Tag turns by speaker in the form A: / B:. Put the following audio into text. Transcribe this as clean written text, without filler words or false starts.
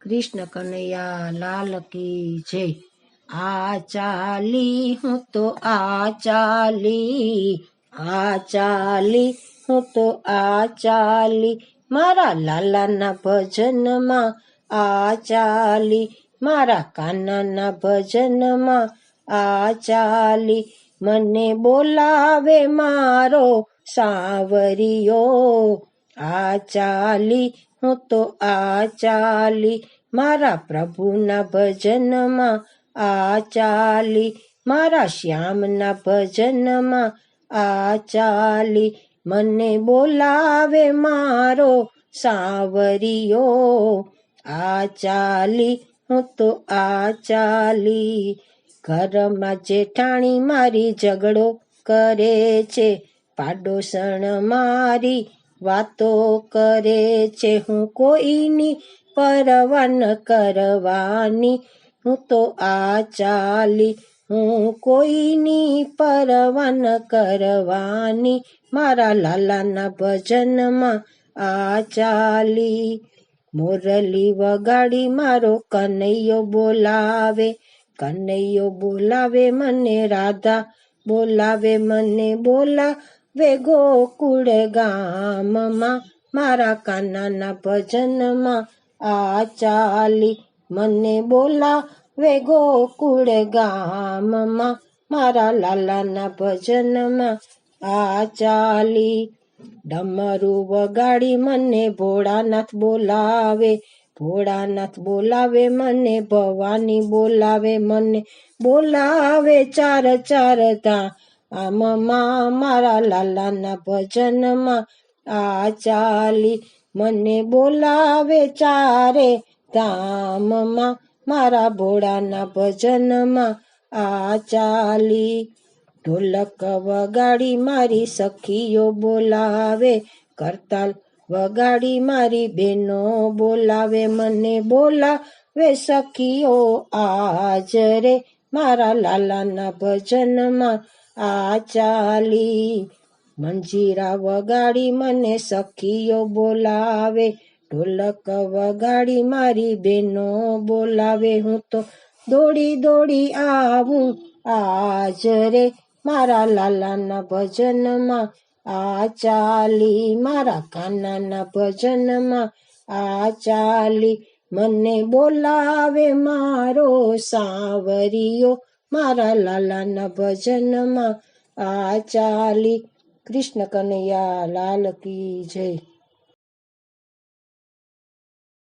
A: કૃષ્ણ કનૈયા લાલ કી જય। આ ચાલી હું તો આ ચાલી હું તો આ ચાલી મારા લાલાના ભજનમાં આ ચાલી મારા કાનાના ભજનમાં આ ચાલી મને બોલાવે મારો સાવરિયો આ ચાલી હું તો આ ચાલી મારા પ્રભુના ભજનમાં આ ચાલી મારા શ્યામના ભજનમાં આ ચાલી મને બોલાવે મારો સાવરિયો આ ચાલી હું તો આ ચાલી। ઘરમાં જેઠાણી મારી ઝઘડો કરે છે, પાડોશણ મારી વાતો કરે છે, હું કોઈની પરવા ન કરવાની હું તો આ ચાલી હું કોઈની પરવા ન કરવાની મારા લાલાના ભજનમાં આ ચાલી। મોરલી વગાડી મારો કનૈયો બોલાવે મને રાધા બોલાવે મને બોલાવે ગોકુળ ગામમાં મારા કાનાના ભજનમાં આ ચાલી મને બોલાવે ગોકુળ ગામમાં મારા લાલાના ભજનમાં આ ચાલી। ડમરું વગાડી મને ભોળાનાથ બોલાવે મને ભવાની બોલાવે ચાર ધામમાં મારા લાલાના ભજનમાં આ ચાલી મને બોલાવે ચારે ધામમાં મારા ભોળાના ભજનમાં આ ચાલી। ઢોલક વગાડી મારી સખીઓ બોલાવે, કરતાલ વગાડી મારી બહેનો બોલાવે, મને બોલાવે સખીઓ આજ રે મારા લાલાના ભજનમાં આ ચાલી। મંજીરા વગાડી મને સખીઓ બોલાવે, ઢોલક વગાડી મારી બહેનો બોલાવે, હું તો દોડી આવું આજ રે મારા લાલાના ભજનમાં આ ચાલી મારા કાનાના ભજનમાં આ ચાલી મને બોલાવે મારો સાવરિયો મારા લાલાના ભજનમાં આ ચાલી। કૃષ્ણ કનૈયા લાલ કી જય।